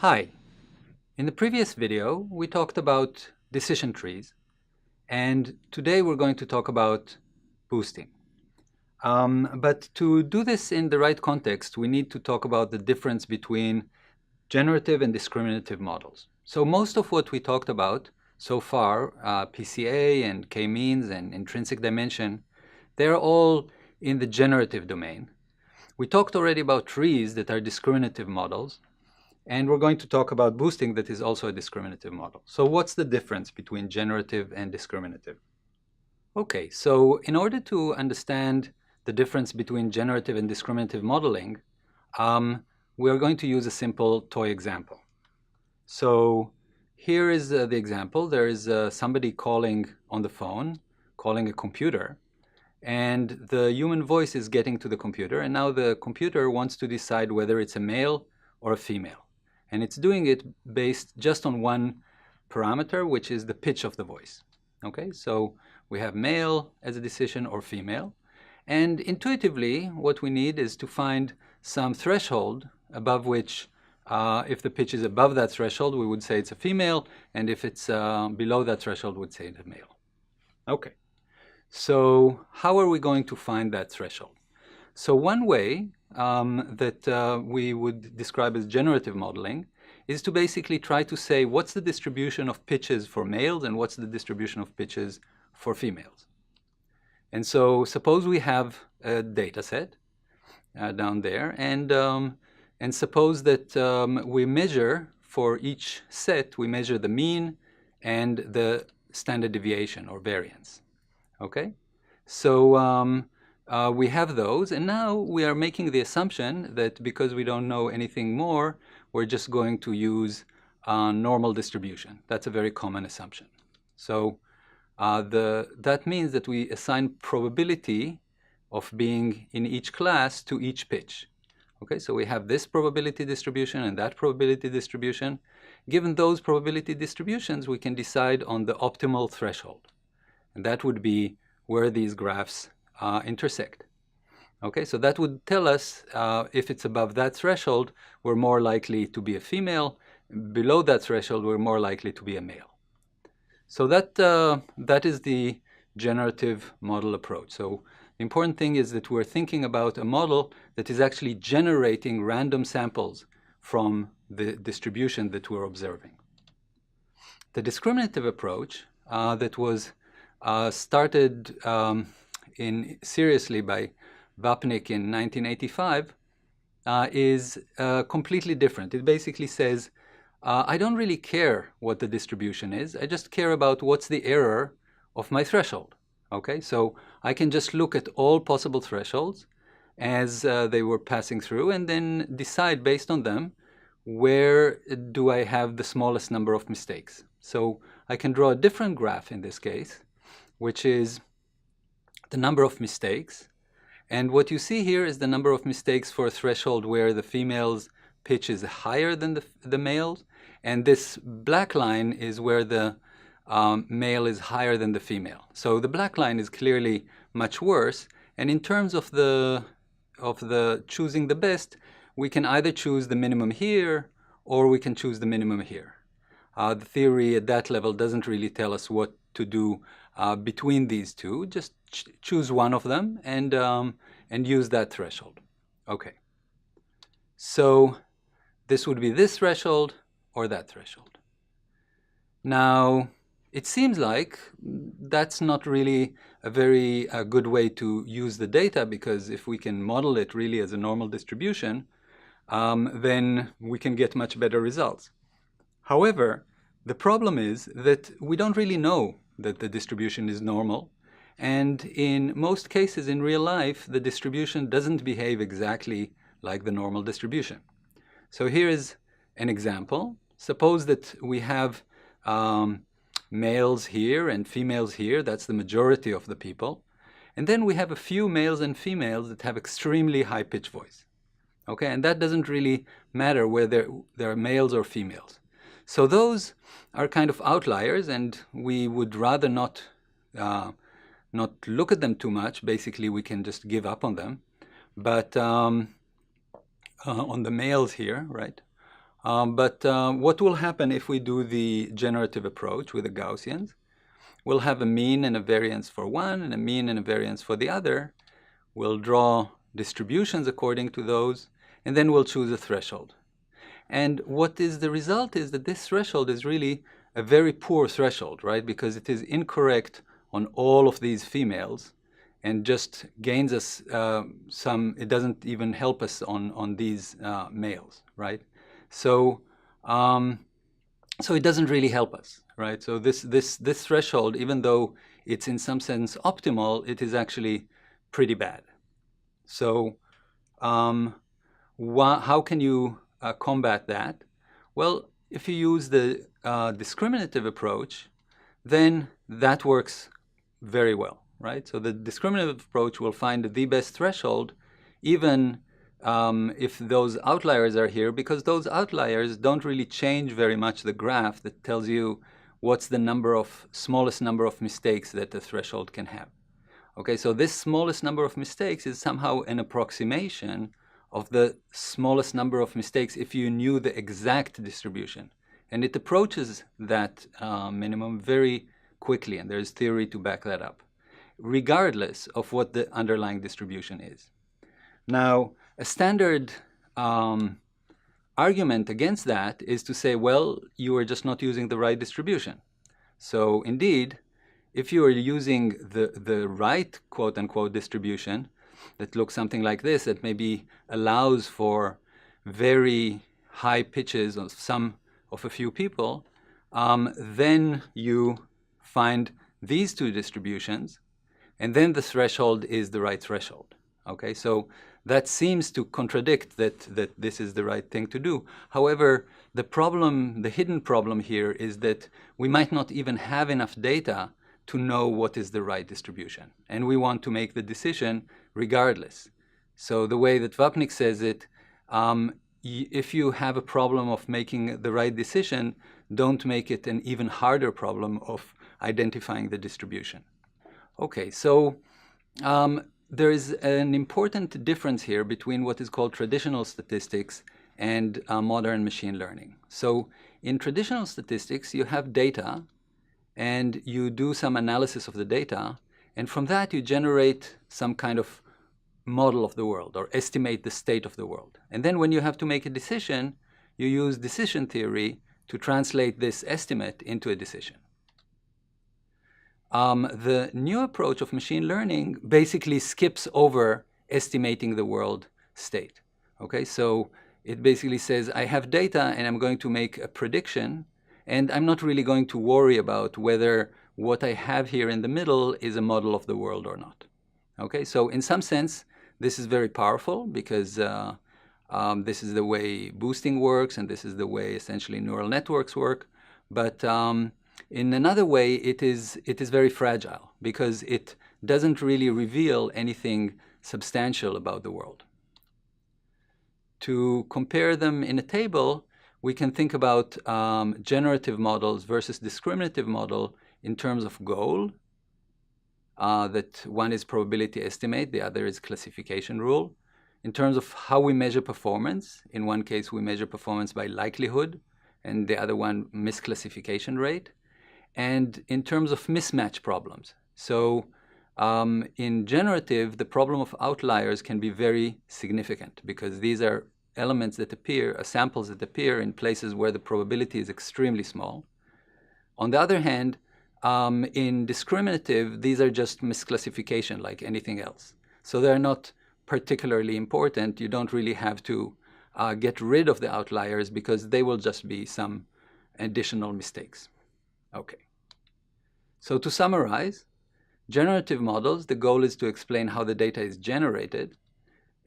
Hi. In the previous video, we talked about decision trees, and today we're going to talk about boosting. But to do this in the right context, we need to talk about the difference between generative and discriminative models. So most of what we talked about so far, PCA and k-means and intrinsic dimension, they're all in the generative domain. We talked already about trees that are discriminative models, and we're going to talk about boosting that is also a discriminative model. So what's the difference between generative and discriminative? Okay, so in order to understand the difference between generative and discriminative modeling, we are going to use a simple toy example. So here is the example. There is somebody calling on the phone, calling a computer, and the human voice is getting to the computer, and now the computer wants to decide whether it's a male or a female. And it's doing it based just on one parameter, which is the pitch of the voice. Okay, so we have male as a decision or female. And intuitively, what we need is to find some threshold above which, if the pitch is above that threshold, we would say it's a female. And if it's below that threshold, we would say it's a male. Okay, so how are we going to find that threshold? So one way that we would describe as generative modeling is to basically try to say what's the distribution of pitches for males and what's the distribution of pitches for females. And so suppose we have a data set down there, and suppose that we measure for each set, we measure the mean and the standard deviation or variance. Okay, so we have those, and now we are making the assumption that because we don't know anything more, we're just going to use normal distribution. That's a very common assumption. So that means that we assign probability of being in each class to each pitch. Okay, so we have this probability distribution and that probability distribution. Given those probability distributions, we can decide on the optimal threshold. And that would be where these graphs intersect. Okay, so that would tell us if it's above that threshold, we're more likely to be a female. Below that threshold, we're more likely to be a male. So that is the generative model approach. So the important thing is that we're thinking about a model that is actually generating random samples from the distribution that we're observing. The approach that was started seriously by Vapnik in 1985 is completely different. It basically says, I don't really care what the distribution is. I just care about what's the error of my threshold. Okay, so I can just look at all possible thresholds as they were passing through and then decide based on them where do I have the smallest number of mistakes. So I can draw a different graph in this case, which is the number of mistakes. And what you see here is the number of mistakes for a threshold where the female's pitch is higher than the male's. And this black line is where the male is higher than the female. So the black line is clearly much worse. And in terms of the choosing the best, we can either choose the minimum here or we can choose the minimum here. The theory at that level doesn't really tell us what to do between these two. Just choose one of them and use that threshold. Okay. So this would be this threshold or that threshold. Now, it seems like that's not really a very good way to use the data, because if we can model it really as a normal distribution, then we can get much better results. However, the problem is that we don't really know that the distribution is normal. And in most cases in real life, the distribution doesn't behave exactly like the normal distribution. So here is an example. Suppose that we have males here and females here. That's the majority of the people. And then we have a few males and females that have extremely high-pitched voice. Okay, and that doesn't really matter whether they're males or females. So those are kind of outliers, and we would rather not look at them too much. Basically, we can just give up on them. But on the males here, right, What will happen if we do the generative approach with the Gaussians? We'll have a mean and a variance for one and a mean and a variance for the other. We'll draw distributions according to those, and then we'll choose a threshold. And what is the result is that this threshold is really a very poor threshold, right? Because it is incorrect on all of these females and just gains us it doesn't even help us on these males, right? So it doesn't really help us, right? So this threshold, even though it's in some sense optimal, it is actually pretty bad. So how can you combat that? Well, if you use the discriminative approach, then that works very well, right? So the discriminative approach will find the best threshold, even if those outliers are here, because those outliers don't really change very much the graph that tells you what's the smallest number of mistakes that the threshold can have. Okay, so this smallest number of mistakes is somehow an approximation of the smallest number of mistakes if you knew the exact distribution. And it approaches that minimum very quickly, and there's theory to back that up, regardless of what the underlying distribution is. Now, a standard argument against that is to say, well, you are just not using the right distribution. So indeed, if you are using the right quote-unquote distribution that looks something like this, that maybe allows for very high pitches of a few people, then you find these two distributions, and then the threshold is the right threshold. Okay, so that seems to contradict that this is the right thing to do. However, the hidden problem here is that we might not even have enough data to know what is the right distribution. And we want to make the decision regardless. So the way that Vapnik says it, if you have a problem of making the right decision, don't make it an even harder problem of identifying the distribution. Okay, so there is an important difference here between what is called traditional statistics and modern machine learning. So in traditional statistics, you have data, and you do some analysis of the data, and from that you generate some kind of model of the world or estimate the state of the world. And then when you have to make a decision, you use decision theory to translate this estimate into a decision. The new approach of machine learning basically skips over estimating the world state. Okay, so it basically says, I have data and I'm going to make a prediction, and I'm not really going to worry about whether what I have here in the middle is a model of the world or not. Okay, so in some sense, this is very powerful because this is the way boosting works, and this is the way essentially neural networks work. But in another way, it is very fragile because it doesn't really reveal anything substantial about the world. To compare them in a table, we can think about generative models versus discriminative model in terms of goal, that one is probability estimate, the other is classification rule. In terms of how we measure performance, in one case we measure performance by likelihood, and the other one misclassification rate. And in terms of mismatch problems. So in generative, the problem of outliers can be very significant because these are elements that appear, samples that appear in places where the probability is extremely small. On the other hand, in discriminative, these are just misclassification like anything else. So they're not particularly important. You don't really have to get rid of the outliers because they will just be some additional mistakes. Okay. So to summarize, generative models, the goal is to explain how the data is generated.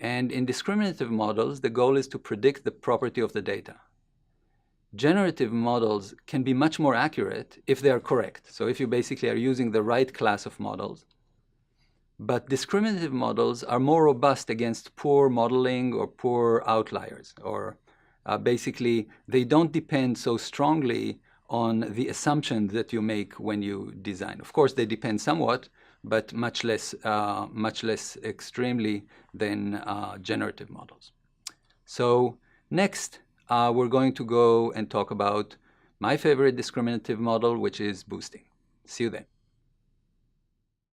And in discriminative models, the goal is to predict the property of the data. Generative models can be much more accurate if they are correct. So if you basically are using the right class of models. But discriminative models are more robust against poor modeling or poor outliers. Or basically, they don't depend so strongly on the assumptions that you make when you design. Of course, they depend somewhat, but much less extremely than generative models. So next, we're going to go and talk about my favorite discriminative model, which is boosting. See you then.